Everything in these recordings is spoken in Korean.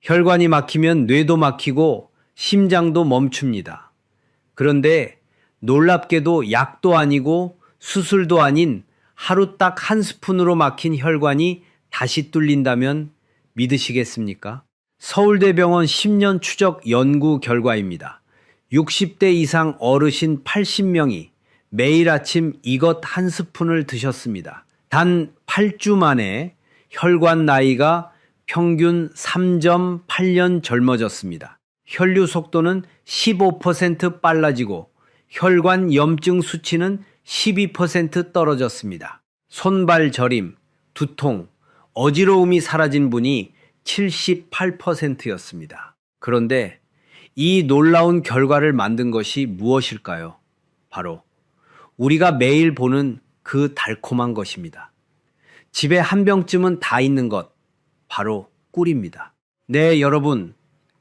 혈관이 막히면 뇌도 막히고 심장도 멈춥니다. 그런데 놀랍게도 약도 아니고 수술도 아닌 하루 딱 한 스푼으로 막힌 혈관이 다시 뚫린다면 믿으시겠습니까? 서울대병원 10년 추적 연구 결과입니다. 60대 이상 어르신 80명이 매일 아침 이것 한 스푼을 드셨습니다. 단 8주 만에 혈관 나이가 평균 3.8년 젊어졌습니다. 혈류 속도는 15% 빨라지고 혈관 염증 수치는 12% 떨어졌습니다. 손발 저림, 두통, 어지러움이 사라진 분이 78%였습니다. 그런데 이 놀라운 결과를 만든 것이 무엇일까요? 바로 우리가 매일 보는 그 달콤한 것입니다. 집에 한 병쯤은 다 있는 것, 바로 꿀입니다. 네, 여러분,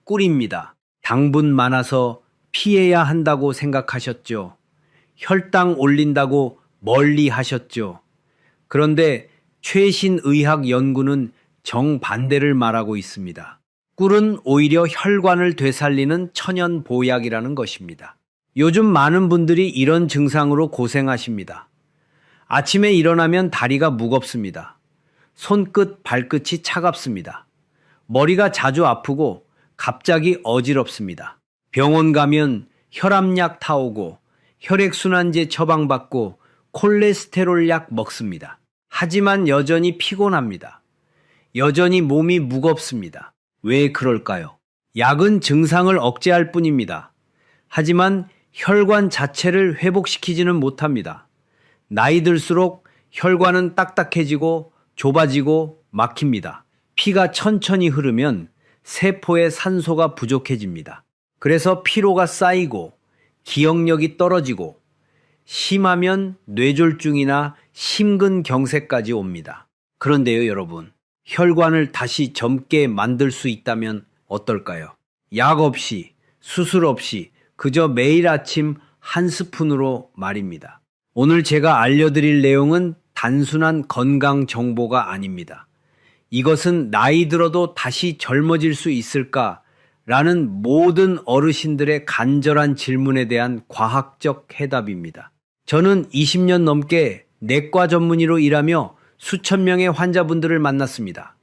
꿀입니다. 당분 많아서 피해야 한다고 생각하셨죠? 혈당 올린다고 멀리 하셨죠? 그런데 최신 의학 연구는 정반대를 말하고 있습니다. 꿀은 오히려 혈관을 되살리는 천연 보약이라는 것입니다. 요즘 많은 분들이 이런 증상으로 고생하십니다. 아침에 일어나면 다리가 무겁습니다. 손끝, 발끝이 차갑습니다. 머리가 자주 아프고 갑자기 어지럽습니다. 병원 가면 혈압약 타오고 혈액순환제 처방받고 콜레스테롤 약 먹습니다. 하지만 여전히 피곤합니다. 여전히 몸이 무겁습니다. 왜 그럴까요? 약은 증상을 억제할 뿐입니다. 하지만 혈관 자체를 회복시키지는 못합니다. 나이 들수록 혈관은 딱딱해지고 좁아지고 막힙니다. 피가 천천히 흐르면 세포의 산소가 부족해집니다. 그래서 피로가 쌓이고 기억력이 떨어지고 심하면 뇌졸중이나 심근경색까지 옵니다. 그런데요, 여러분, 혈관을 다시 젊게 만들 수 있다면 어떨까요? 약 없이, 수술 없이 그저 매일 아침 한 스푼으로 말입니다. 오늘 제가 알려드릴 내용은 단순한 건강 정보가 아닙니다. 이것은 나이 들어도 다시 젊어질 수 있을까? 라는 모든 어르신들의 간절한 질문에 대한 과학적 해답입니다. 저는 20년 넘게 내과 전문의로 일하며 수천 명의 환자분들을 만났습니다.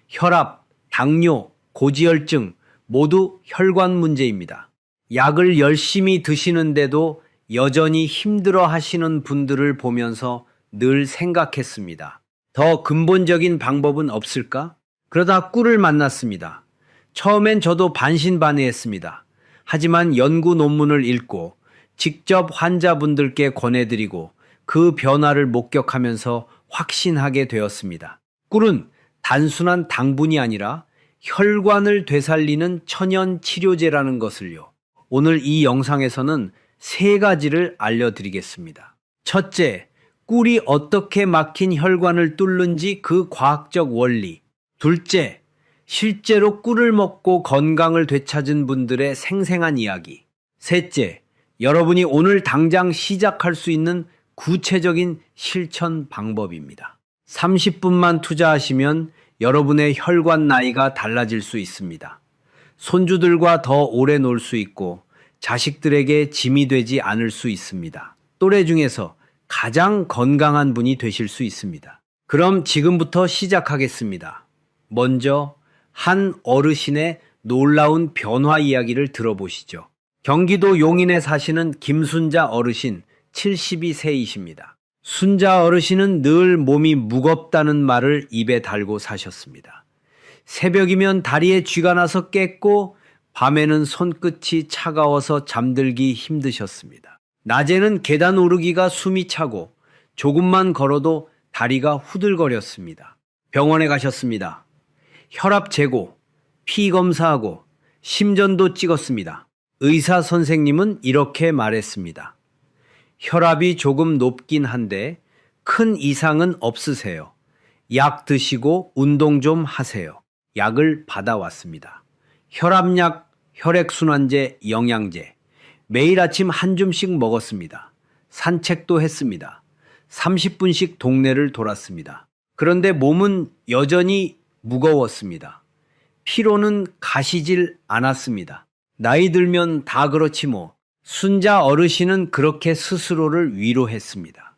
혈압, 당뇨, 고지혈증 모두 혈관 문제입니다. 약을 열심히 드시는데도 여전히 힘들어 하시는 분들을 보면서 늘 생각했습니다. 더 근본적인 방법은 없을까? 그러다 꿀을 만났습니다. 처음엔 저도 반신반의했습니다. 하지만 연구 논문을 읽고 직접 환자분들께 권해드리고 그 변화를 목격하면서 확신하게 되었습니다. 꿀은 단순한 당분이 아니라 혈관을 되살리는 천연 치료제라는 것을요. 오늘 이 영상에서는 3가지를 알려드리겠습니다. 첫째, 꿀이 어떻게 막힌 혈관을 뚫는지 그 과학적 원리. 둘째, 실제로 꿀을 먹고 건강을 되찾은 분들의 생생한 이야기. 셋째, 여러분이 오늘 당장 시작할 수 있는 구체적인 실천 방법입니다. 30분만 투자하시면 여러분의 혈관 나이가 달라질 수 있습니다. 손주들과 더 오래 놀 수 있고 자식들에게 짐이 되지 않을 수 있습니다. 또래 중에서 가장 건강한 분이 되실 수 있습니다. 그럼 지금부터 시작하겠습니다. 먼저 한 어르신의 놀라운 변화 이야기를 들어보시죠. 경기도 용인에 사시는 김순자 어르신 72세이십니다. 순자 어르신은 늘 몸이 무겁다는 말을 입에 달고 사셨습니다. 새벽이면 다리에 쥐가 나서 깼고 밤에는 손끝이 차가워서 잠들기 힘드셨습니다. 낮에는 계단 오르기가 숨이 차고 조금만 걸어도 다리가 후들거렸습니다. 병원에 가셨습니다. 혈압 재고, 피 검사하고 심전도 찍었습니다. 의사 선생님은 이렇게 말했습니다. 혈압이 조금 높긴 한데 큰 이상은 없으세요. 약 드시고 운동 좀 하세요. 약을 받아왔습니다. 혈압약, 혈액순환제, 영양제. 매일 아침 한 줌씩 먹었습니다. 산책도 했습니다. 30분씩 동네를 돌았습니다. 그런데 몸은 여전히 무거웠습니다. 피로는 가시질 않았습니다. 나이 들면 다 그렇지 뭐. 순자 어르신은 그렇게 스스로를 위로했습니다.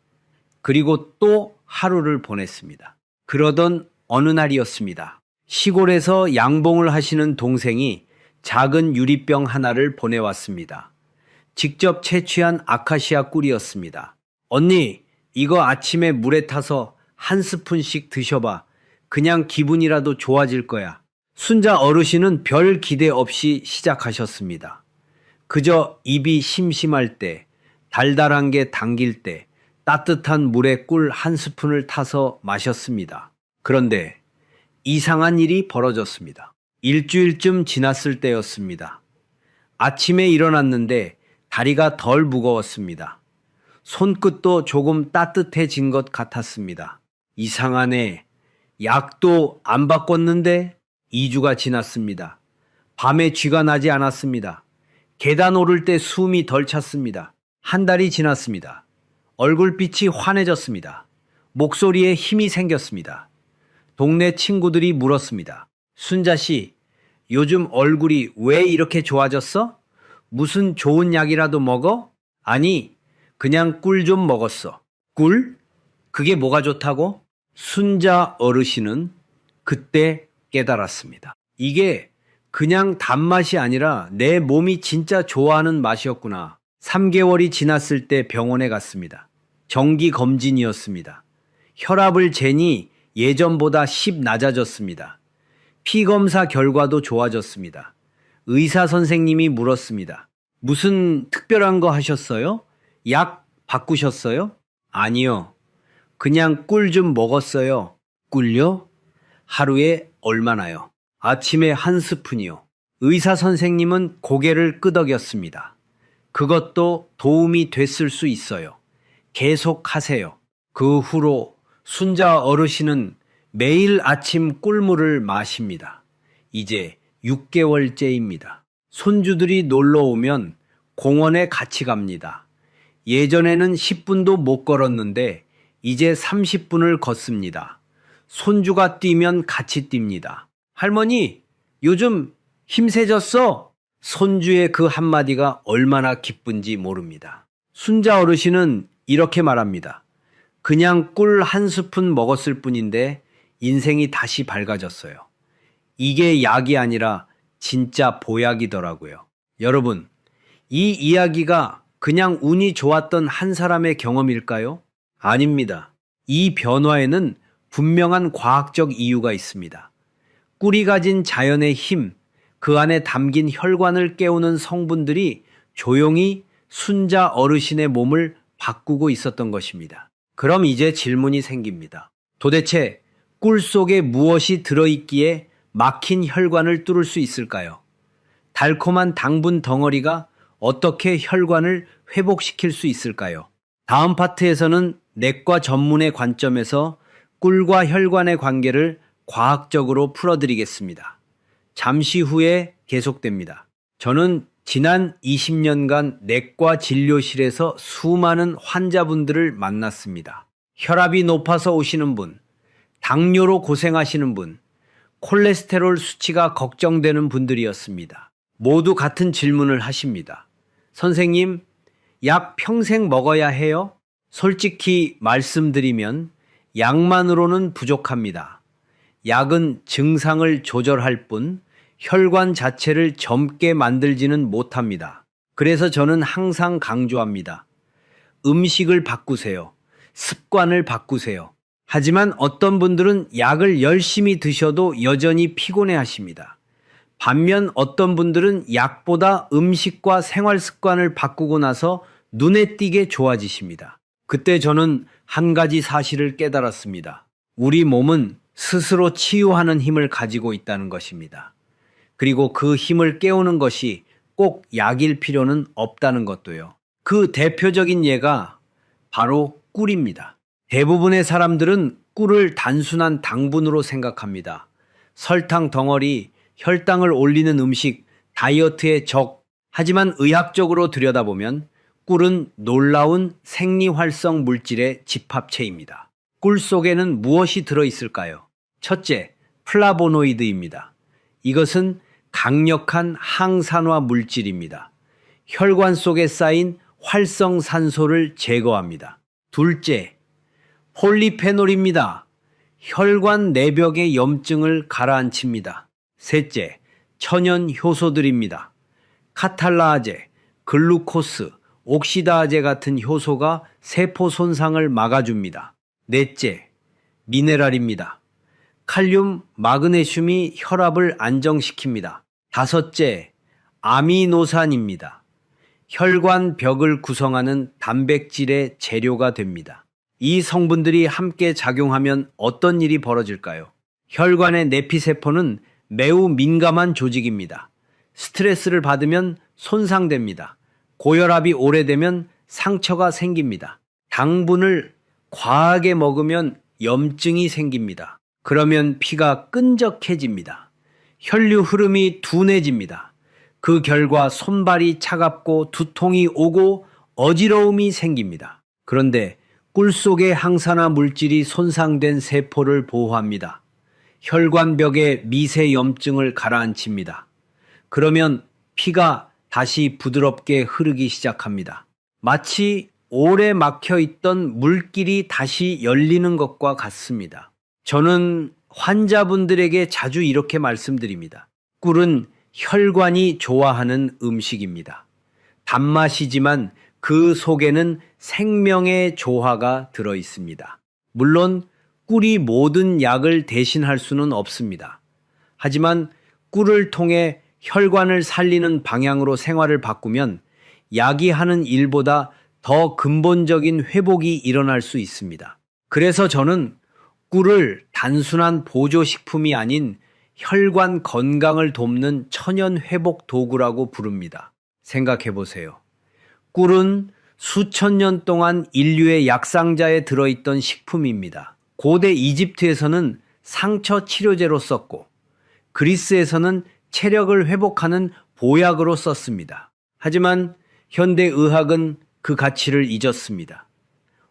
그리고 또 하루를 보냈습니다. 그러던 어느 날이었습니다. 시골에서 양봉을 하시는 동생이 작은 유리병 하나를 보내왔습니다. 직접 채취한 아카시아 꿀이었습니다. 언니, 이거 아침에 물에 타서 한 스푼씩 드셔봐. 그냥 기분이라도 좋아질 거야. 순자 어르신은 별 기대 없이 시작하셨습니다. 그저 입이 심심할 때, 달달한 게 당길 때, 따뜻한 물에 꿀 한 스푼을 타서 마셨습니다. 그런데 이상한 일이 벌어졌습니다. 일주일쯤 지났을 때였습니다. 아침에 일어났는데 다리가 덜 무거웠습니다. 손끝도 조금 따뜻해진 것 같았습니다. 이상하네. 약도 안 바꿨는데 2주가 지났습니다. 밤에 쥐가 나지 않았습니다. 계단 오를 때 숨이 덜 찼습니다. 한 달이 지났습니다. 얼굴빛이 환해졌습니다. 목소리에 힘이 생겼습니다. 동네 친구들이 물었습니다. 순자 씨, 요즘 얼굴이 왜 이렇게 좋아졌어? 무슨 좋은 약이라도 먹어? 아니, 그냥 꿀 좀 먹었어. 꿀? 그게 뭐가 좋다고? 순자 어르신은 그때 깨달았습니다. 이게 그냥 단맛이 아니라 내 몸이 진짜 좋아하는 맛이었구나. 3개월이 지났을 때 병원에 갔습니다. 정기 검진이었습니다. 혈압을 재니 예전보다 10 낮아졌습니다. 피 검사 결과도 좋아졌습니다. 의사 선생님이 물었습니다. 무슨 특별한 거 하셨어요? 약 바꾸셨어요? 아니요. 그냥 꿀 좀 먹었어요. 꿀요? 하루에 얼마나요? 아침에 한 스푼이요. 의사 선생님은 고개를 끄덕였습니다. 그것도 도움이 됐을 수 있어요. 계속 하세요. 그 후로 순자 어르신은 매일 아침 꿀물을 마십니다. 이제 6개월째입니다. 손주들이 놀러 오면 공원에 같이 갑니다. 예전에는 10분도 못 걸었는데 이제 30분을 걷습니다. 손주가 뛰면 같이 뜁니다. 할머니, 요즘 힘세졌어? 손주의 그 한마디가 얼마나 기쁜지 모릅니다. 순자 어르신은 이렇게 말합니다. 그냥 꿀 한 스푼 먹었을 뿐인데 인생이 다시 밝아졌어요. 이게 약이 아니라 진짜 보약이더라고요. 여러분, 이 이야기가 그냥 운이 좋았던 한 사람의 경험일까요? 아닙니다. 이 변화에는 분명한 과학적 이유가 있습니다. 꿀이 가진 자연의 힘, 그 안에 담긴 혈관을 깨우는 성분들이 조용히 순자 어르신의 몸을 바꾸고 있었던 것입니다. 그럼 이제 질문이 생깁니다. 도대체 꿀 속에 무엇이 들어있기에 막힌 혈관을 뚫을 수 있을까요? 달콤한 당분 덩어리가 어떻게 혈관을 회복시킬 수 있을까요? 다음 파트에서는 내과 전문의 관점에서 꿀과 혈관의 관계를 과학적으로 풀어드리겠습니다. 잠시 후에 계속됩니다. 저는 지난 20년간 내과 진료실에서 수많은 환자분들을 만났습니다. 혈압이 높아서 오시는 분, 당뇨로 고생하시는 분, 콜레스테롤 수치가 걱정되는 분들이었습니다. 모두 같은 질문을 하십니다. 선생님, 약 평생 먹어야 해요? 솔직히 말씀드리면 약만으로는 부족합니다. 약은 증상을 조절할 뿐 혈관 자체를 젊게 만들지는 못합니다. 그래서 저는 항상 강조합니다. 음식을 바꾸세요. 습관을 바꾸세요. 하지만 어떤 분들은 약을 열심히 드셔도 여전히 피곤해 하십니다. 반면 어떤 분들은 약보다 음식과 생활 습관을 바꾸고 나서 눈에 띄게 좋아지십니다. 그때 저는 한 가지 사실을 깨달았습니다. 우리 몸은 스스로 치유하는 힘을 가지고 있다는 것입니다. 그리고 그 힘을 깨우는 것이 꼭 약일 필요는 없다는 것도요. 그 대표적인 예가 바로 꿀입니다. 대부분의 사람들은 꿀을 단순한 당분으로 생각합니다. 설탕 덩어리, 혈당을 올리는 음식, 다이어트의 적. 하지만 의학적으로 들여다보면 꿀은 놀라운 생리활성 물질의 집합체입니다. 꿀 속에는 무엇이 들어있을까요? 첫째, 플라보노이드입니다. 이것은 강력한 항산화 물질입니다. 혈관 속에 쌓인 활성산소를 제거합니다. 둘째, 폴리페놀입니다. 혈관 내벽의 염증을 가라앉힙니다. 셋째, 천연 효소들입니다. 카탈라아제, 글루코스, 옥시다아제 같은 효소가 세포 손상을 막아줍니다. 넷째, 미네랄입니다. 칼륨, 마그네슘이 혈압을 안정시킵니다. 다섯째, 아미노산입니다. 혈관 벽을 구성하는 단백질의 재료가 됩니다. 이 성분들이 함께 작용하면 어떤 일이 벌어질까요? 혈관의 내피세포는 매우 민감한 조직입니다. 스트레스를 받으면 손상됩니다. 고혈압이 오래되면 상처가 생깁니다. 당분을 과하게 먹으면 염증이 생깁니다. 그러면 피가 끈적해집니다. 혈류 흐름이 둔해집니다. 그 결과 손발이 차갑고 두통이 오고 어지러움이 생깁니다. 그런데 꿀 속의 항산화 물질이 손상된 세포를 보호합니다. 혈관벽의 미세 염증을 가라앉힙니다. 그러면 피가 다시 부드럽게 흐르기 시작합니다. 마치 오래 막혀 있던 물길이 다시 열리는 것과 같습니다. 저는 환자분들에게 자주 이렇게 말씀드립니다. 꿀은 혈관이 좋아하는 음식입니다. 단맛이지만 그 속에는 생명의 조화가 들어 있습니다. 물론 꿀이 모든 약을 대신할 수는 없습니다. 하지만 꿀을 통해 혈관을 살리는 방향으로 생활을 바꾸면 약이 하는 일보다 더 근본적인 회복이 일어날 수 있습니다. 그래서 저는 꿀을 단순한 보조식품이 아닌 혈관 건강을 돕는 천연 회복 도구라고 부릅니다. 생각해 보세요. 꿀은 수천 년 동안 인류의 약상자에 들어있던 식품입니다. 고대 이집트에서는 상처 치료제로 썼고 그리스에서는 체력을 회복하는 보약으로 썼습니다. 하지만 현대 의학은 그 가치를 잊었습니다.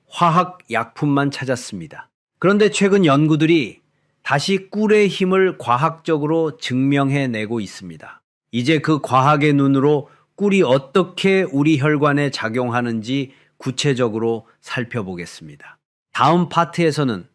화학 약품만 찾았습니다. 그런데 최근 연구들이 다시 꿀의 힘을 과학적으로 증명해내고 있습니다. 이제 그 과학의 눈으로 꿀이 어떻게 우리 혈관에 작용하는지 구체적으로 살펴보겠습니다. 다음 파트에서는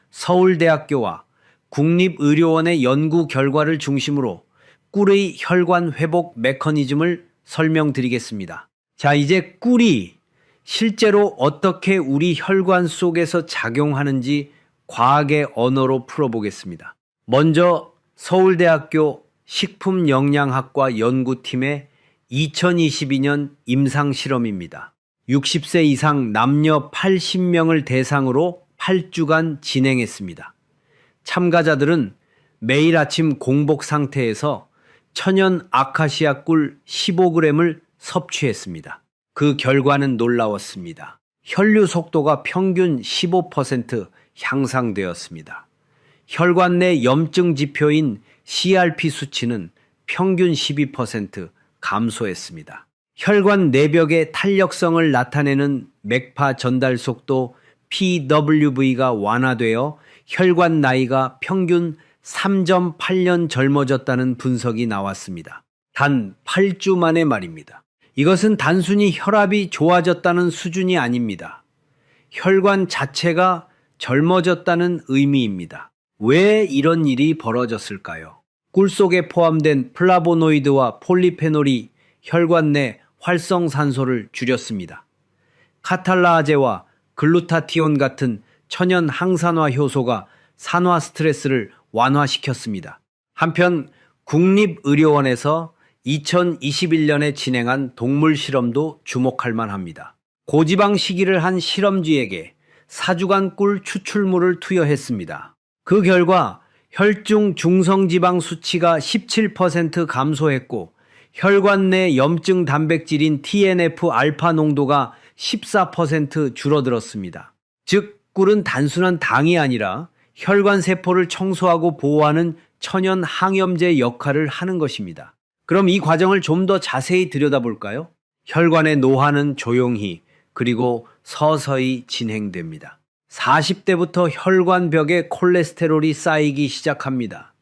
서울대학교와 국립의료원의 연구 결과를 중심으로 꿀의 혈관 회복 메커니즘을 설명드리겠습니다. 자, 이제 꿀이 실제로 어떻게 우리 혈관 속에서 작용하는지 과학의 언어로 풀어보겠습니다. 먼저 서울대학교 식품영양학과 연구팀의 2022년 임상실험입니다. 60세 이상 남녀 80명을 대상으로 8주간 진행했습니다. 참가자들은 매일 아침 공복 상태에서 천연 아카시아 꿀 15g을 섭취했습니다. 그 결과는 놀라웠습니다. 혈류 속도가 평균 15% 향상되었습니다. 혈관 내 염증 지표인 CRP 수치는 평균 12% 감소했습니다. 혈관 내벽의 탄력성을 나타내는 맥파 전달 속도 PWV가 완화되어 혈관 나이가 평균 3.8년 젊어졌다는 분석이 나왔습니다. 단 8주 만에 말입니다. 이것은 단순히 혈압이 좋아졌다는 수준이 아닙니다. 혈관 자체가 젊어졌다는 의미입니다. 왜 이런 일이 벌어졌을까요? 꿀 속에 포함된 플라보노이드와 폴리페놀이 혈관 내 활성산소를 줄였습니다. 카탈라아제와 글루타티온 같은 천연 항산화 효소가 산화 스트레스를 완화시켰습니다. 한편 국립의료원에서 2021년에 진행한 동물 실험도 주목할 만합니다. 고지방 식이를 한 실험쥐에게 4주간 꿀 추출물을 투여했습니다. 그 결과 혈중 중성지방 수치가 17% 감소했고 혈관 내 염증 단백질인 TNF-알파 농도가 14% 줄어들었습니다. 즉 꿀은 단순한 당이 아니라 혈관 세포를 청소하고 보호하는 천연 항염제 역할을 하는 것입니다. 그럼 이 과정을 좀 더 자세히 들여다볼까요? 혈관의 노화는 조용히 그리고 서서히 진행됩니다. 40대부터 혈관벽에 콜레스테롤이 쌓이기 시작합니다.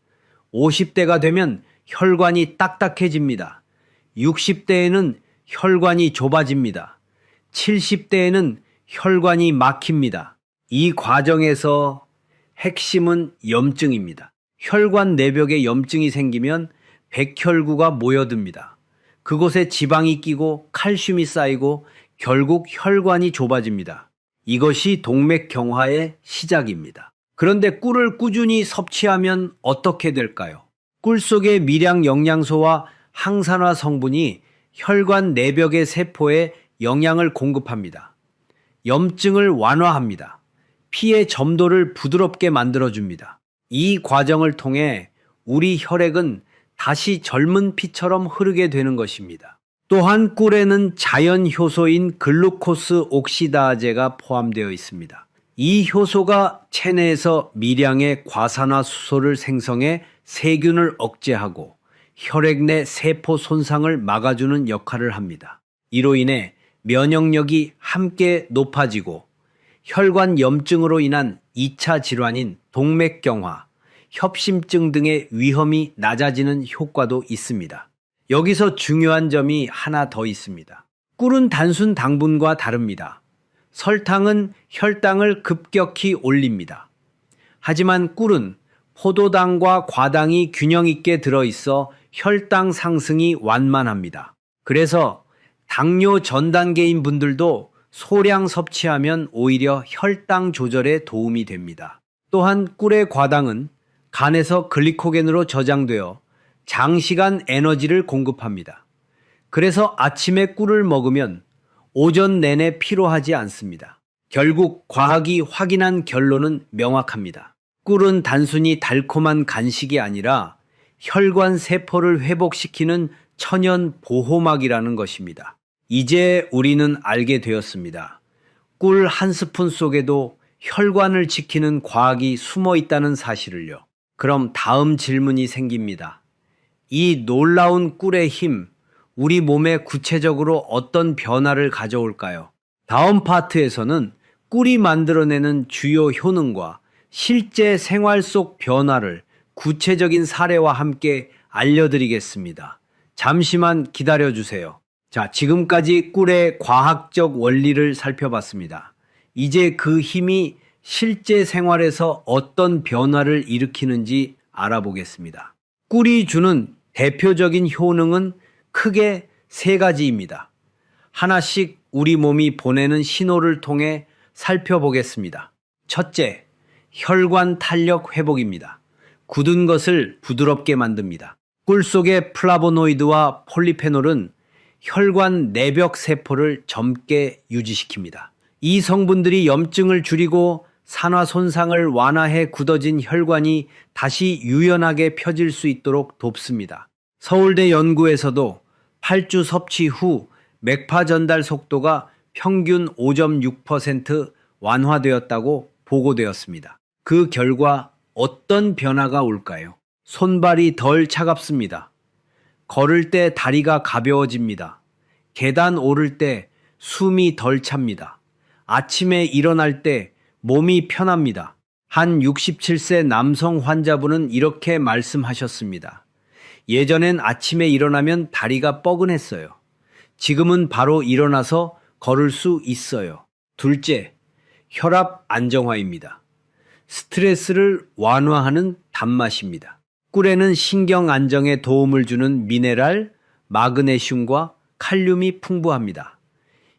50대가 되면 혈관이 딱딱해집니다. 60대에는 혈관이 좁아집니다. 70대에는 혈관이 막힙니다. 이 과정에서 핵심은 염증입니다. 혈관 내벽에 염증이 생기면 백혈구가 모여듭니다. 그곳에 지방이 끼고 칼슘이 쌓이고 결국 혈관이 좁아집니다. 이것이 동맥경화의 시작입니다. 그런데 꿀을 꾸준히 섭취하면 어떻게 될까요? 꿀 속의 미량 영양소와 항산화 성분이 혈관 내벽의 세포에 영양을 공급합니다. 염증을 완화합니다. 피의 점도를 부드럽게 만들어줍니다. 이 과정을 통해 우리 혈액은 다시 젊은 피처럼 흐르게 되는 것입니다. 또한 꿀에는 자연 효소인 글루코스 옥시다제가 포함되어 있습니다. 이 효소가 체내에서 미량의 과산화수소를 생성해 세균을 억제하고 혈액 내 세포 손상을 막아주는 역할을 합니다. 이로 인해 면역력이 함께 높아지고 혈관 염증으로 인한 2차 질환인 동맥경화, 협심증 등의 위험이 낮아지는 효과도 있습니다. 여기서 중요한 점이 하나 더 있습니다. 꿀은 단순 당분과 다릅니다. 설탕은 혈당을 급격히 올립니다. 하지만 꿀은 포도당과 과당이 균형 있게 들어있어 혈당 상승이 완만합니다. 그래서 당뇨 전 단계인 분들도 소량 섭취하면 오히려 혈당 조절에 도움이 됩니다. 또한 꿀의 과당은 간에서 글리코겐으로 저장되어 장시간 에너지를 공급합니다. 그래서 아침에 꿀을 먹으면 오전 내내 피로하지 않습니다. 결국 과학이 확인한 결론은 명확합니다. 꿀은 단순히 달콤한 간식이 아니라 혈관 세포를 회복시키는 천연 보호막이라는 것입니다. 이제 우리는 알게 되었습니다. 꿀 한 스푼 속에도 혈관을 지키는 과학이 숨어 있다는 사실을요. 그럼 다음 질문이 생깁니다. 이 놀라운 꿀의 힘, 우리 몸에 구체적으로 어떤 변화를 가져올까요? 다음 파트에서는 꿀이 만들어내는 주요 효능과 실제 생활 속 변화를 구체적인 사례와 함께 알려드리겠습니다. 잠시만 기다려주세요. 자, 지금까지 꿀의 과학적 원리를 살펴봤습니다. 이제 그 힘이 실제 생활에서 어떤 변화를 일으키는지 알아보겠습니다. 꿀이 주는 대표적인 효능은 크게 세 가지입니다. 하나씩 우리 몸이 보내는 신호를 통해 살펴보겠습니다. 첫째, 혈관 탄력 회복입니다. 굳은 것을 부드럽게 만듭니다. 꿀 속의 플라보노이드와 폴리페놀은 혈관 내벽 세포를 젊게 유지시킵니다. 이 성분들이 염증을 줄이고 산화 손상을 완화해 굳어진 혈관이 다시 유연하게 펴질 수 있도록 돕습니다. 서울대 연구에서도 8주 섭취 후 맥파 전달 속도가 평균 5.6% 완화되었다고 보고되었습니다. 그 결과 어떤 변화가 올까요? 손발이 덜 차갑습니다. 걸을 때 다리가 가벼워집니다. 계단 오를 때 숨이 덜 찹니다. 아침에 일어날 때 몸이 편합니다. 한 67세 남성 환자분은 이렇게 말씀하셨습니다. 예전엔 아침에 일어나면 다리가 뻐근했어요. 지금은 바로 일어나서 걸을 수 있어요. 둘째, 혈압 안정화입니다. 스트레스를 완화하는 단맛입니다. 꿀에는 신경 안정에 도움을 주는 미네랄, 마그네슘과 칼륨이 풍부합니다.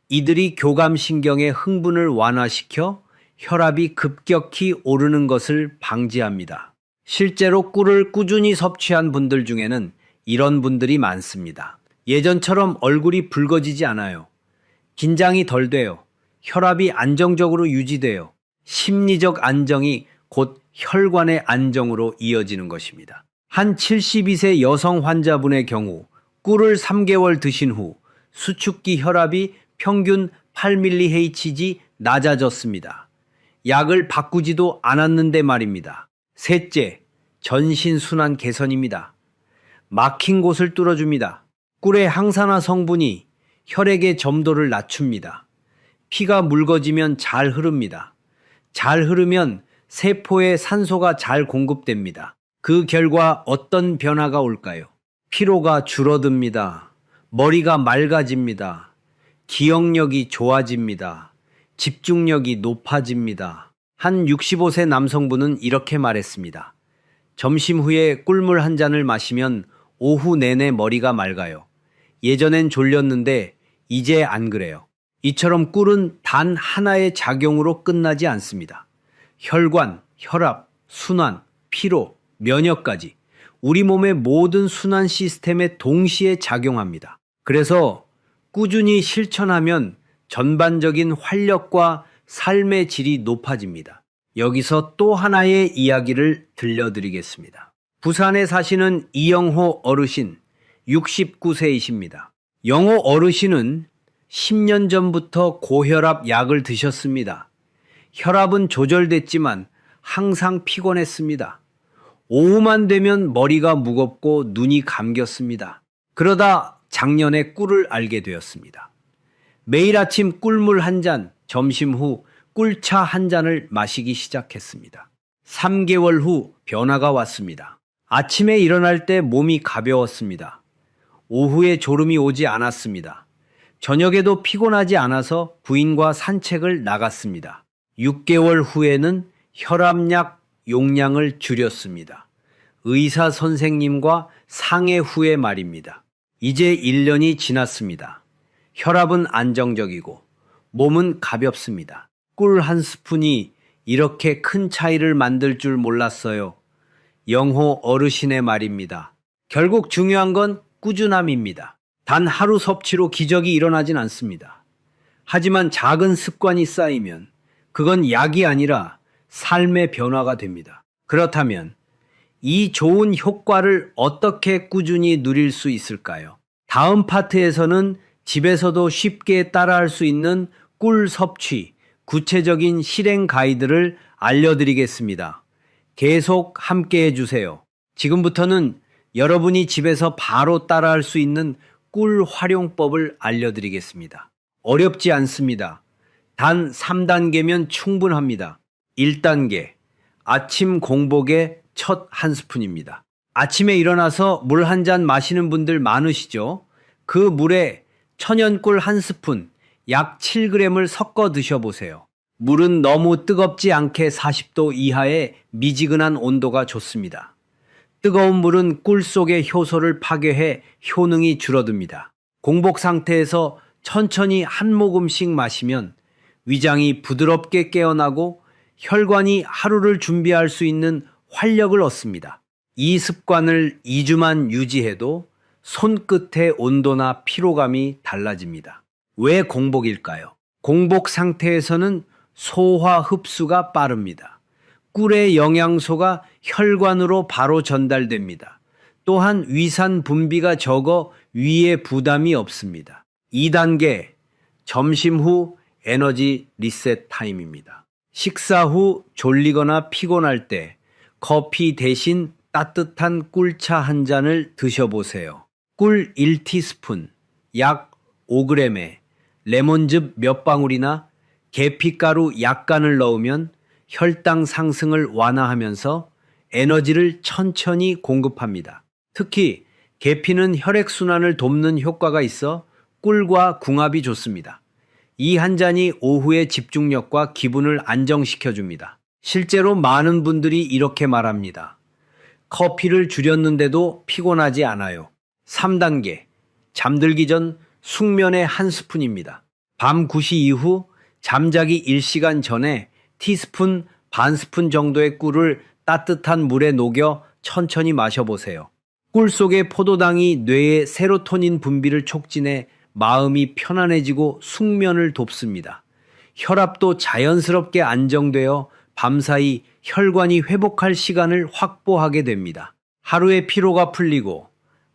이들이 교감신경의 흥분을 완화시켜 혈압이 급격히 오르는 것을 방지합니다. 실제로 꿀을 꾸준히 섭취한 분들 중에는 이런 분들이 많습니다. 예전처럼 얼굴이 붉어지지 않아요. 긴장이 덜 돼요. 혈압이 안정적으로 유지돼요. 심리적 안정이 곧 혈관의 안정으로 이어지는 것입니다. 한 72세 여성 환자분의 경우 꿀을 3개월 드신 후 수축기 혈압이 평균 8mHg 낮아졌습니다. 약을 바꾸지도 않았는데 말입니다. 셋째, 전신순환 개선입니다. 막힌 곳을 뚫어줍니다. 꿀의 항산화 성분이 혈액의 점도를 낮춥니다. 피가 묽어지면 잘 흐릅니다. 잘 흐르면 세포에 산소가 잘 공급됩니다. 그 결과 어떤 변화가 올까요? 피로가 줄어듭니다. 머리가 맑아집니다. 기억력이 좋아집니다. 집중력이 높아집니다. 한 65세 남성분은 이렇게 말했습니다. 점심 후에 꿀물 한 잔을 마시면 오후 내내 머리가 맑아요. 예전엔 졸렸는데 이제 안 그래요. 이처럼 꿀은 단 하나의 작용으로 끝나지 않습니다. 혈관, 혈압, 순환, 피로, 면역까지 우리 몸의 모든 순환 시스템에 동시에 작용합니다. 그래서 꾸준히 실천하면 전반적인 활력과 삶의 질이 높아집니다. 여기서 또 하나의 이야기를 들려드리겠습니다. 부산에 사시는 이영호 어르신 69세이십니다. 영호 어르신은 10년 전부터 고혈압 약을 드셨습니다. 혈압은 조절됐지만 항상 피곤했습니다. 오후만 되면 머리가 무겁고 눈이 감겼습니다. 그러다 작년에 꿀을 알게 되었습니다. 매일 아침 꿀물 한 잔, 점심 후 꿀차 한 잔을 마시기 시작했습니다. 3개월 후 변화가 왔습니다. 아침에 일어날 때 몸이 가벼웠습니다. 오후에 졸음이 오지 않았습니다. 저녁에도 피곤하지 않아서 부인과 산책을 나갔습니다. 6개월 후에는 혈압약 용량을 줄였습니다. 의사 선생님과 상해 후의 말입니다. 이제 1년이 지났습니다. 혈압은 안정적이고 몸은 가볍습니다. 꿀 한 스푼이 이렇게 큰 차이를 만들 줄 몰랐어요. 영호 어르신의 말입니다. 결국 중요한 건 꾸준함입니다. 단 하루 섭취로 기적이 일어나진 않습니다. 하지만 작은 습관이 쌓이면 그건 약이 아니라 삶의 변화가 됩니다. 그렇다면 이 좋은 효과를 어떻게 꾸준히 누릴 수 있을까요? 다음 파트에서는 집에서도 쉽게 따라할 수 있는 꿀 섭취, 구체적인 실행 가이드를 알려드리겠습니다. 계속 함께 해주세요. 지금부터는 여러분이 집에서 바로 따라할 수 있는 꿀 활용법을 알려드리겠습니다. 어렵지 않습니다. 단 3단계면 충분합니다. 1단계, 아침 공복의 첫 한 스푼입니다. 아침에 일어나서 물 한 잔 마시는 분들 많으시죠? 그 물에 천연꿀 한 스푼, 약 7g을 섞어 드셔보세요. 물은 너무 뜨겁지 않게 40도 이하의 미지근한 온도가 좋습니다. 뜨거운 물은 꿀 속의 효소를 파괴해 효능이 줄어듭니다. 공복 상태에서 천천히 한 모금씩 마시면 위장이 부드럽게 깨어나고 혈관이 하루를 준비할 수 있는 활력을 얻습니다. 이 습관을 2주만 유지해도 손끝의 온도나 피로감이 달라집니다. 왜 공복일까요? 공복 상태에서는 소화 흡수가 빠릅니다. 꿀의 영양소가 혈관으로 바로 전달됩니다. 또한 위산 분비가 적어 위에 부담이 없습니다. 2단계, 점심 후 에너지 리셋 타임입니다. 식사 후 졸리거나 피곤할 때 커피 대신 따뜻한 꿀차 한 잔을 드셔보세요. 꿀 1티스푼, 약 5g에 레몬즙 몇 방울이나 계피가루 약간을 넣으면 혈당 상승을 완화하면서 에너지를 천천히 공급합니다. 특히 계피는 혈액순환을 돕는 효과가 있어 꿀과 궁합이 좋습니다. 이 한 잔이 오후의 집중력과 기분을 안정시켜줍니다. 실제로 많은 분들이 이렇게 말합니다. 커피를 줄였는데도 피곤하지 않아요. 3단계, 잠들기 전 숙면의 한 스푼입니다. 밤 9시 이후 잠자기 1시간 전에 티스푼 반 스푼 정도의 꿀을 따뜻한 물에 녹여 천천히 마셔보세요. 꿀 속의 포도당이 뇌의 세로토닌 분비를 촉진해 마음이 편안해지고 숙면을 돕습니다. 혈압도 자연스럽게 안정되어 밤사이 혈관이 회복할 시간을 확보하게 됩니다. 하루의 피로가 풀리고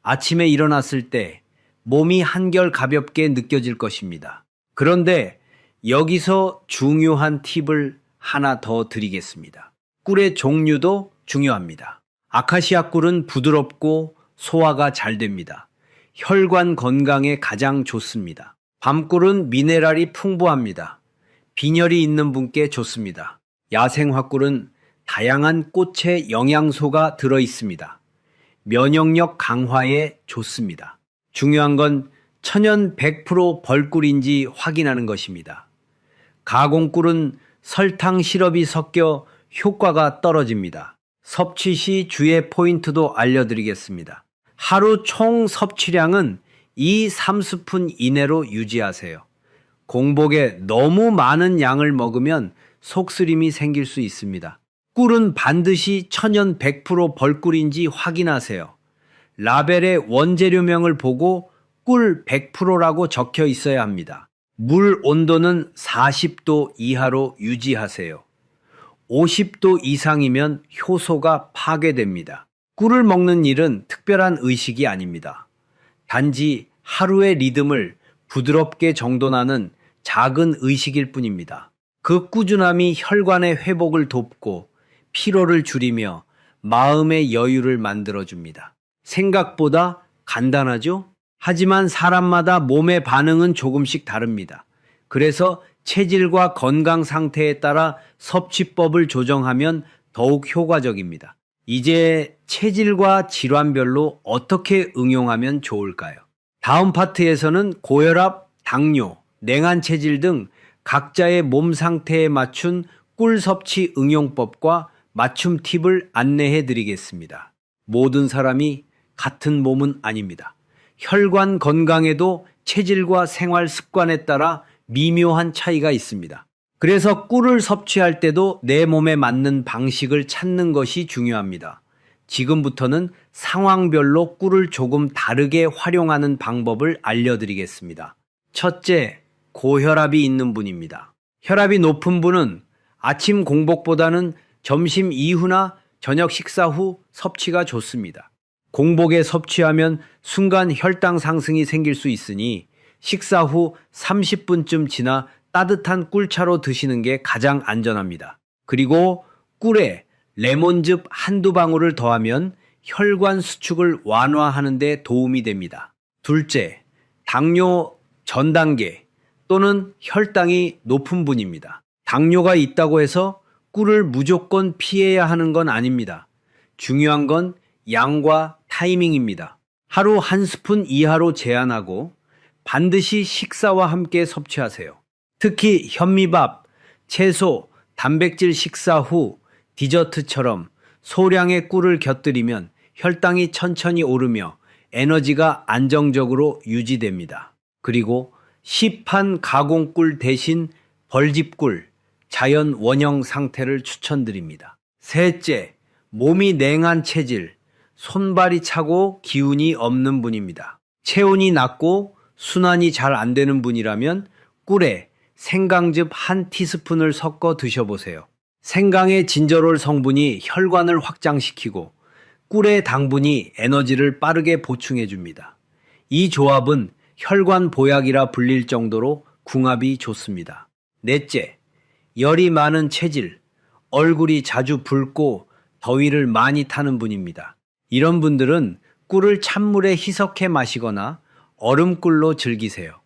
아침에 일어났을 때 몸이 한결 가볍게 느껴질 것입니다. 그런데 여기서 중요한 팁을 하나 더 드리겠습니다. 꿀의 종류도 중요합니다. 아카시아 꿀은 부드럽고 소화가 잘 됩니다. 혈관 건강에 가장 좋습니다. 밤꿀은 미네랄이 풍부합니다. 빈혈이 있는 분께 좋습니다. 야생화꿀은 다양한 꽃의 영양소가 들어 있습니다. 면역력 강화에 좋습니다. 중요한 건 천연 100% 벌꿀인지 확인하는 것입니다. 가공꿀은 설탕 시럽이 섞여 효과가 떨어집니다. 섭취 시 주의 포인트도 알려드리겠습니다. 하루 총 섭취량은 2~3스푼 이내로 유지하세요. 공복에 너무 많은 양을 먹으면 속쓰림이 생길 수 있습니다. 꿀은 반드시 천연 100% 벌꿀인지 확인하세요. 라벨의 원재료명을 보고 꿀 100%라고 적혀 있어야 합니다. 물 온도는 40도 이하로 유지하세요. 50도 이상이면 효소가 파괴됩니다. 꿀을 먹는 일은 특별한 의식이 아닙니다. 단지 하루의 리듬을 부드럽게 정돈하는 작은 의식일 뿐입니다. 그 꾸준함이 혈관의 회복을 돕고 피로를 줄이며 마음의 여유를 만들어줍니다. 생각보다 간단하죠? 하지만 사람마다 몸의 반응은 조금씩 다릅니다. 그래서 체질과 건강 상태에 따라 섭취법을 조정하면 더욱 효과적입니다. 이제 체질과 질환별로 어떻게 응용하면 좋을까요? 다음 파트에서는 고혈압, 당뇨, 냉한 체질 등 각자의 몸 상태에 맞춘 꿀 섭취 응용법과 맞춤 팁을 안내해 드리겠습니다. 모든 사람이 같은 몸은 아닙니다. 혈관 건강에도 체질과 생활 습관에 따라 미묘한 차이가 있습니다. 그래서 꿀을 섭취할 때도 내 몸에 맞는 방식을 찾는 것이 중요합니다. 지금부터는 상황별로 꿀을 조금 다르게 활용하는 방법을 알려드리겠습니다. 첫째, 고혈압이 있는 분입니다. 혈압이 높은 분은 아침 공복보다는 점심 이후나 저녁 식사 후 섭취가 좋습니다. 공복에 섭취하면 순간 혈당 상승이 생길 수 있으니 식사 후 30분쯤 지나 따뜻한 꿀차로 드시는 게 가장 안전합니다. 그리고 꿀에 레몬즙 한두 방울을 더하면 혈관 수축을 완화하는 데 도움이 됩니다. 둘째, 당뇨 전 단계 또는 혈당이 높은 분입니다. 당뇨가 있다고 해서 꿀을 무조건 피해야 하는 건 아닙니다. 중요한 건 양과 타이밍입니다. 하루 한 스푼 이하로 제한하고 반드시 식사와 함께 섭취하세요. 특히 현미밥, 채소, 단백질 식사 후 디저트처럼 소량의 꿀을 곁들이면 혈당이 천천히 오르며 에너지가 안정적으로 유지됩니다. 그리고 시판 가공꿀 대신 벌집꿀, 자연 원형 상태를 추천드립니다. 셋째, 몸이 냉한 체질, 손발이 차고 기운이 없는 분입니다. 체온이 낮고 순환이 잘 안 되는 분이라면 꿀에 생강즙 한 티스푼을 섞어 드셔보세요. 생강의 진저롤 성분이 혈관을 확장시키고 꿀의 당분이 에너지를 빠르게 보충해줍니다. 이 조합은 혈관 보약이라 불릴 정도로 궁합이 좋습니다. 넷째, 열이 많은 체질, 얼굴이 자주 붉고 더위를 많이 타는 분입니다. 이런 분들은 꿀을 찬물에 희석해 마시거나 얼음꿀로 즐기세요.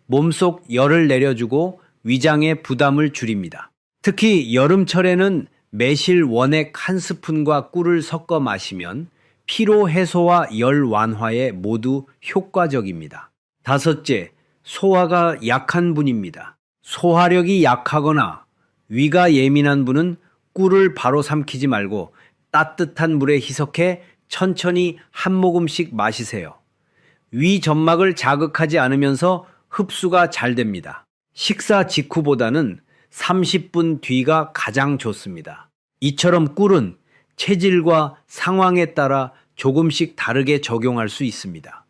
몸속 열을 내려주고 위장의 부담을 줄입니다. 특히 여름철에는 매실 원액 한 스푼과 꿀을 섞어 마시면 피로 해소와 열 완화에 모두 효과적입니다. 다섯째, 소화가 약한 분입니다. 소화력이 약하거나 위가 예민한 분은 꿀을 바로 삼키지 말고 따뜻한 물에 희석해 천천히 한 모금씩 마시세요. 위 점막을 자극하지 않으면서 흡수가 잘 됩니다. 식사 직후보다는 30분 뒤가 가장 좋습니다. 이처럼 꿀은 체질과 상황에 따라 조금씩 다르게 적용할 수 있습니다.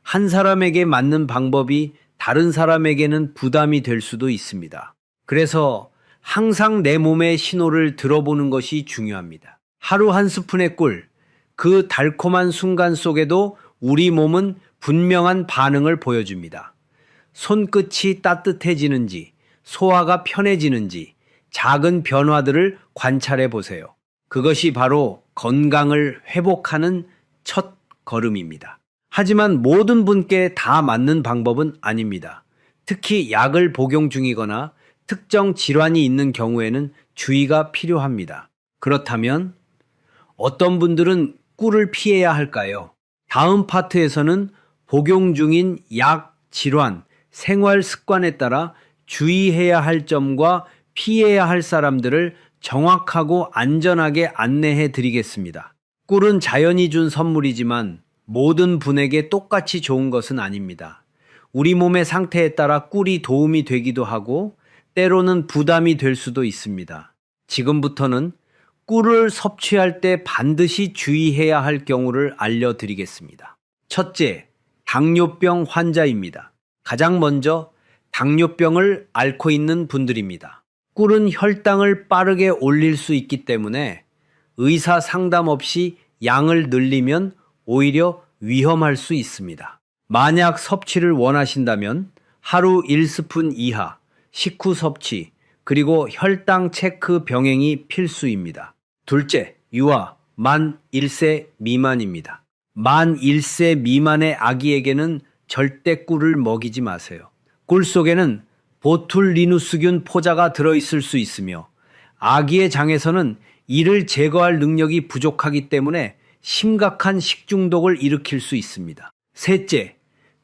한 사람에게 맞는 방법이 다른 사람에게는 부담이 될 수도 있습니다. 그래서 항상 내 몸의 신호를 들어보는 것이 중요합니다. 하루 한 스푼의 꿀, 그 달콤한 순간 속에도 우리 몸은 분명한 반응을 보여줍니다. 손끝이 따뜻해지는지, 소화가 편해지는지 작은 변화들을 관찰해 보세요. 그것이 바로 건강을 회복하는 첫 걸음입니다. 하지만 모든 분께 다 맞는 방법은 아닙니다. 특히 약을 복용 중이거나 특정 질환이 있는 경우에는 주의가 필요합니다. 그렇다면 어떤 분들은 꿀을 피해야 할까요? 다음 파트에서는 복용 중인 약, 질환, 생활 습관에 따라 주의해야 할 점과 피해야 할 사람들을 정확하고 안전하게 안내해 드리겠습니다. 꿀은 자연이 준 선물이지만 모든 분에게 똑같이 좋은 것은 아닙니다. 우리 몸의 상태에 따라 꿀이 도움이 되기도 하고 때로는 부담이 될 수도 있습니다. 지금부터는 꿀을 섭취할 때 반드시 주의해야 할 경우를 알려드리겠습니다. 첫째, 당뇨병 환자입니다. 가장 먼저 당뇨병을 앓고 있는 분들입니다. 꿀은 혈당을 빠르게 올릴 수 있기 때문에 의사 상담 없이 양을 늘리면 오히려 위험할 수 있습니다. 만약 섭취를 원하신다면 하루 1스푼 이하, 식후 섭취, 그리고 혈당 체크 병행이 필수입니다. 둘째, 유아, 만 1세 미만입니다. 만 1세 미만의 아기에게는 절대 꿀을 먹이지 마세요. 꿀 속에는 보툴리누스균 포자가 들어있을 수 있으며 아기의 장에서는 이를 제거할 능력이 부족하기 때문에 심각한 식중독을 일으킬 수 있습니다. 셋째,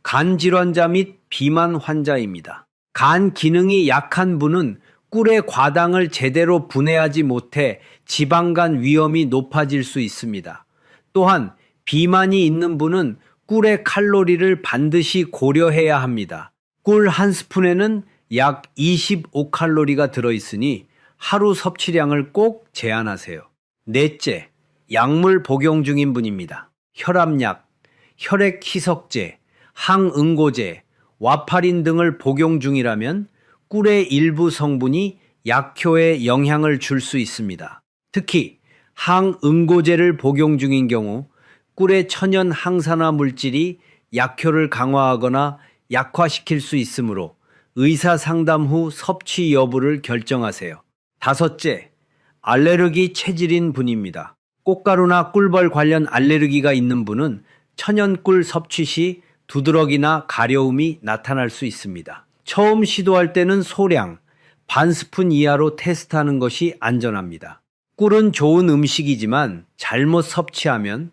간 질환자 및 비만 환자입니다. 간 기능이 약한 분은 꿀의 과당을 제대로 분해하지 못해 지방간 위험이 높아질 수 있습니다. 또한 비만이 있는 분은 꿀의 칼로리를 반드시 고려해야 합니다. 꿀 한 스푼에는 약 25칼로리가 들어있으니 하루 섭취량을 꼭 제한하세요. 넷째, 약물 복용 중인 분입니다. 혈압약, 혈액 희석제, 항응고제, 와파린 등을 복용 중이라면 꿀의 일부 성분이 약효에 영향을 줄 수 있습니다. 특히 항응고제를 복용 중인 경우 꿀의 천연 항산화 물질이 약효를 강화하거나 약화시킬 수 있으므로 의사 상담 후 섭취 여부를 결정하세요. 다섯째, 알레르기 체질인 분입니다. 꽃가루나 꿀벌 관련 알레르기가 있는 분은 천연꿀 섭취 시 두드러기나 가려움이 나타날 수 있습니다. 처음 시도할 때는 소량, 반 스푼 이하로 테스트하는 것이 안전합니다. 꿀은 좋은 음식이지만 잘못 섭취하면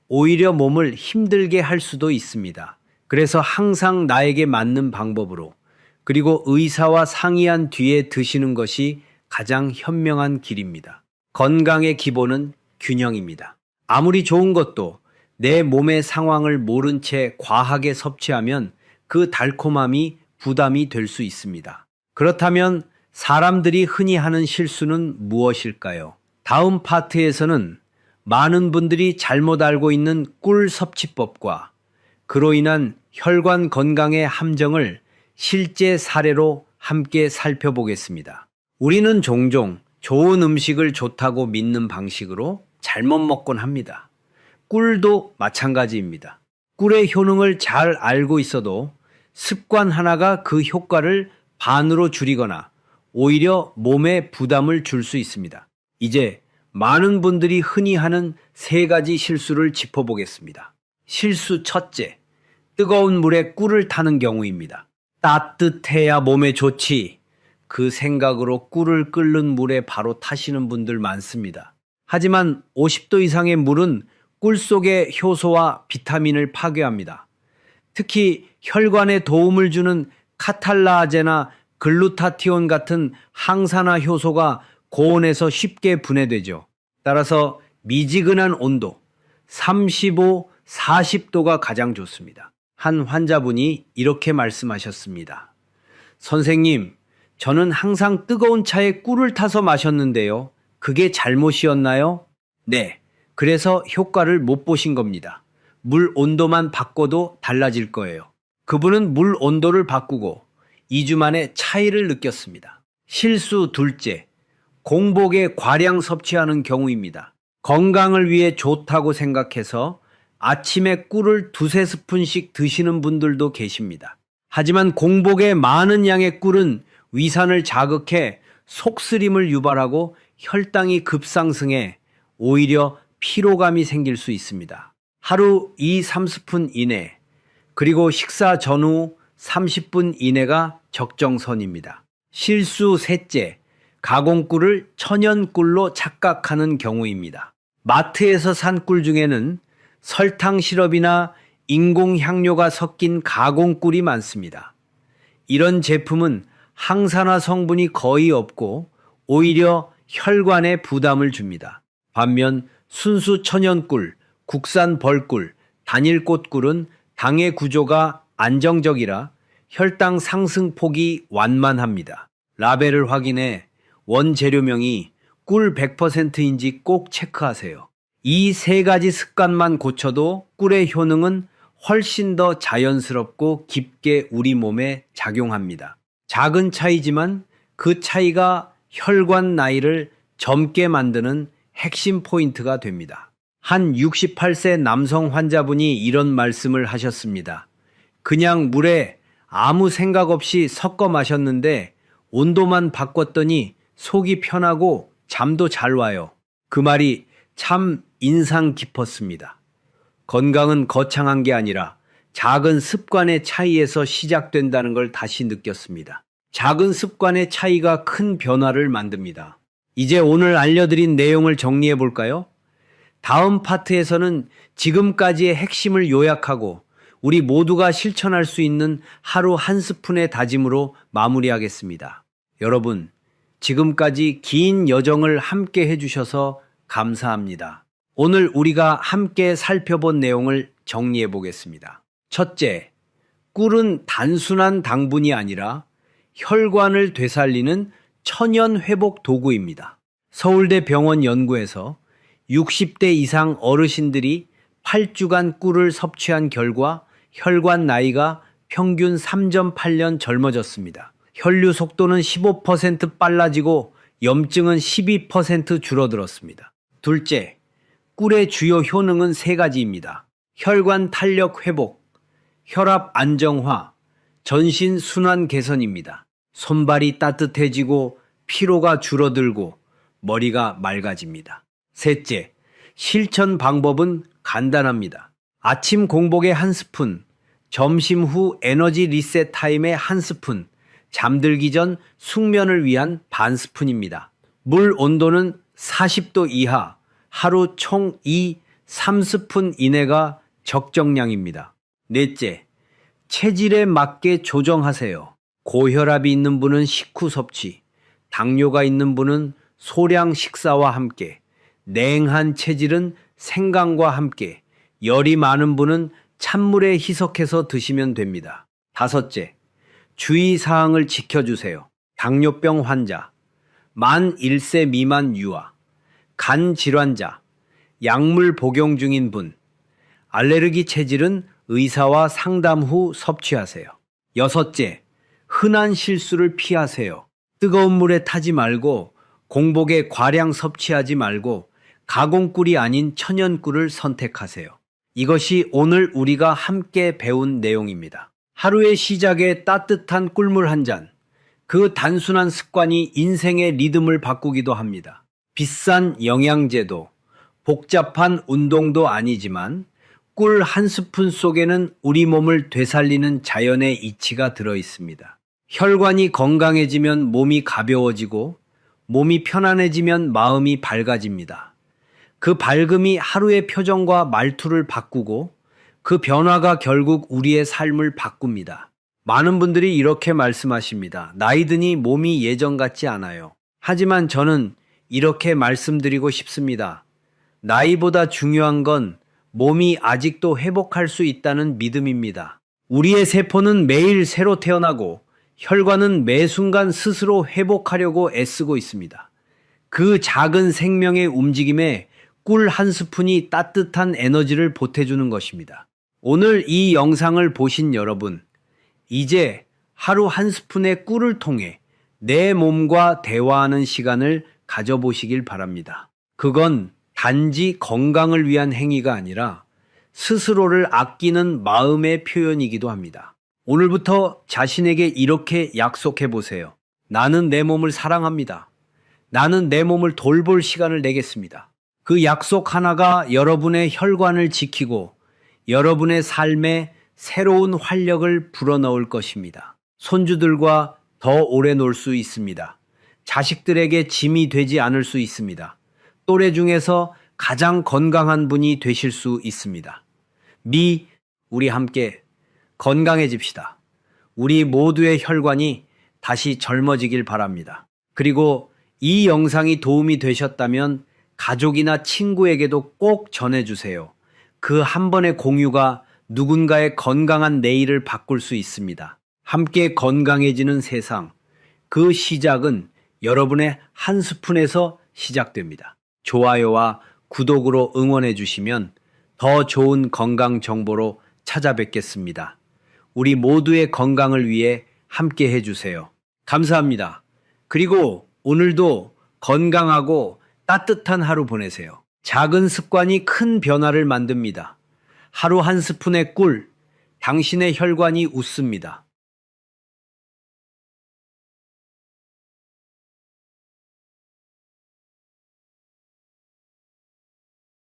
오히려 몸을 힘들게 할 수도 있습니다. 그래서 항상 나에게 맞는 방법으로 그리고 의사와 상의한 뒤에 드시는 것이 가장 현명한 길입니다. 건강의 기본은 균형입니다. 아무리 좋은 것도 내 몸의 상황을 모른 채 과하게 섭취하면 그 달콤함이 부담이 될 수 있습니다. 그렇다면 사람들이 흔히 하는 실수는 무엇일까요? 다음 파트에서는 많은 분들이 잘못 알고 있는 꿀 섭취법과 그로 인한 혈관 건강의 함정을 실제 사례로 함께 살펴보겠습니다. 우리는 종종 좋은 음식을 좋다고 믿는 방식으로 잘못 먹곤 합니다. 꿀도 마찬가지입니다. 꿀의 효능을 잘 알고 있어도 습관 하나가 그 효과를 반으로 줄이거나 오히려 몸에 부담을 줄 수 있습니다. 이제 많은 분들이 흔히 하는 세 가지 실수를 짚어보겠습니다. 실수 첫째, 뜨거운 물에 꿀을 타는 경우입니다. 따뜻해야 몸에 좋지. 그 생각으로 꿀을 끓는 물에 바로 타시는 분들 많습니다. 하지만 50도 이상의 물은 꿀 속의 효소와 비타민을 파괴합니다. 특히 혈관에 도움을 주는 카탈라제나 글루타티온 같은 항산화 효소가 고온에서 쉽게 분해되죠. 따라서 미지근한 온도 35, 40도가 가장 좋습니다. 한 환자분이 이렇게 말씀하셨습니다. 선생님, 저는 항상 뜨거운 차에 꿀을 타서 마셨는데요. 그게 잘못이었나요? 네, 그래서 효과를 못 보신 겁니다. 물 온도만 바꿔도 달라질 거예요. 그분은 물 온도를 바꾸고 2주 만에 차이를 느꼈습니다. 실수 둘째, 공복에 과량 섭취하는 경우입니다. 건강을 위해 좋다고 생각해서 아침에 꿀을 2-3스푼씩 드시는 분들도 계십니다. 하지만 공복에 많은 양의 꿀은 위산을 자극해 속쓰림을 유발하고 혈당이 급상승해 오히려 피로감이 생길 수 있습니다. 하루 2-3스푼 이내, 그리고 식사 전후 30분 이내가 적정선입니다. 실수 셋째, 가공꿀을 천연꿀로 착각하는 경우입니다. 마트에서 산 꿀 중에는 설탕 시럽이나 인공 향료가 섞인 가공 꿀이 많습니다. 이런 제품은 항산화 성분이 거의 없고 오히려 혈관에 부담을 줍니다. 반면 순수 천연꿀, 국산 벌꿀, 단일꽃꿀은 당의 구조가 안정적이라 혈당 상승 폭이 완만합니다. 라벨을 확인해 원재료명이 꿀 100%인지 꼭 체크하세요. 이 세 가지 습관만 고쳐도 꿀의 효능은 훨씬 더 자연스럽고 깊게 우리 몸에 작용합니다. 작은 차이지만 그 차이가 혈관 나이를 젊게 만드는 핵심 포인트가 됩니다. 한 68세 남성 환자분이 이런 말씀을 하셨습니다. 그냥 물에 아무 생각 없이 섞어 마셨는데 온도만 바꿨더니 속이 편하고 잠도 잘 와요. 그 말이 참 인상 깊었습니다. 건강은 거창한 게 아니라 작은 습관의 차이에서 시작된다는 걸 다시 느꼈습니다. 작은 습관의 차이가 큰 변화를 만듭니다. 이제 오늘 알려드린 내용을 정리해 볼까요? 다음 파트에서는 지금까지의 핵심을 요약하고 우리 모두가 실천할 수 있는 하루 한 스푼의 다짐으로 마무리하겠습니다. 여러분, 지금까지 긴 여정을 함께 해주셔서 감사합니다. 오늘 우리가 함께 살펴본 내용을 정리해 보겠습니다. 첫째, 꿀은 단순한 당분이 아니라 혈관을 되살리는 천연 회복 도구입니다. 서울대 병원 연구에서 60대 이상 어르신들이 8주간 꿀을 섭취한 결과 혈관 나이가 평균 3.8년 젊어졌습니다. 혈류 속도는 15% 빨라지고 염증은 12% 줄어들었습니다. 둘째, 꿀의 주요 효능은 세 가지입니다. 혈관 탄력 회복, 혈압 안정화, 전신 순환 개선입니다. 손발이 따뜻해지고 피로가 줄어들고 머리가 맑아집니다. 셋째, 실천 방법은 간단합니다. 아침 공복에 한 스푼, 점심 후 에너지 리셋 타임에 한 스푼, 잠들기 전 숙면을 위한 반 스푼입니다. 물 온도는 40도 이하, 하루 총 3스푼 이내가 적정량입니다. 넷째, 체질에 맞게 조정하세요. 고혈압이 있는 분은 식후 섭취, 당뇨가 있는 분은 소량 식사와 함께, 냉한 체질은 생강과 함께, 열이 많은 분은 찬물에 희석해서 드시면 됩니다. 다섯째, 주의사항을 지켜주세요. 당뇨병 환자, 만 1세 미만 유아, 간 질환자, 약물 복용 중인 분, 알레르기 체질은 의사와 상담 후 섭취하세요. 여섯째, 흔한 실수를 피하세요. 뜨거운 물에 타지 말고 공복에 과량 섭취하지 말고 가공꿀이 아닌 천연꿀을 선택하세요. 이것이 오늘 우리가 함께 배운 내용입니다. 하루의 시작에 따뜻한 꿀물 한 잔, 그 단순한 습관이 인생의 리듬을 바꾸기도 합니다. 비싼 영양제도, 복잡한 운동도 아니지만 꿀 한 스푼 속에는 우리 몸을 되살리는 자연의 이치가 들어 있습니다. 혈관이 건강해지면 몸이 가벼워지고 몸이 편안해지면 마음이 밝아집니다. 그 밝음이 하루의 표정과 말투를 바꾸고 그 변화가 결국 우리의 삶을 바꿉니다. 많은 분들이 이렇게 말씀하십니다. 나이 드니 몸이 예전 같지 않아요. 하지만 저는 이렇게 말씀드리고 싶습니다. 나이보다 중요한 건 몸이 아직도 회복할 수 있다는 믿음입니다. 우리의 세포는 매일 새로 태어나고 혈관은 매 순간 스스로 회복하려고 애쓰고 있습니다. 그 작은 생명의 움직임에 꿀 한 스푼이 따뜻한 에너지를 보태주는 것입니다. 오늘 이 영상을 보신 여러분, 이제 하루 한 스푼의 꿀을 통해 내 몸과 대화하는 시간을 가져보시길 바랍니다. 그건 단지 건강을 위한 행위가 아니라 스스로를 아끼는 마음의 표현이기도 합니다. 오늘부터 자신에게 이렇게 약속해 보세요. 나는 내 몸을 사랑합니다. 나는 내 몸을 돌볼 시간을 내겠습니다. 그 약속 하나가 여러분의 혈관을 지키고 여러분의 삶에 새로운 활력을 불어넣을 것입니다. 손주들과 더 오래 놀 수 있습니다. 자식들에게 짐이 되지 않을 수 있습니다. 또래 중에서 가장 건강한 분이 되실 수 있습니다. 우리 함께 건강해집시다. 우리 모두의 혈관이 다시 젊어지길 바랍니다. 그리고 이 영상이 도움이 되셨다면 가족이나 친구에게도 꼭 전해주세요. 그 한 번의 공유가 누군가의 건강한 내일을 바꿀 수 있습니다. 함께 건강해지는 세상, 그 시작은 여러분의 한 스푼에서 시작됩니다. 좋아요와 구독으로 응원해 주시면 더 좋은 건강 정보로 찾아뵙겠습니다. 우리 모두의 건강을 위해 함께 해주세요. 감사합니다. 그리고 오늘도 건강하고 따뜻한 하루 보내세요. 작은 습관이 큰 변화를 만듭니다. 하루 한 스푼의 꿀, 당신의 혈관이 웃습니다.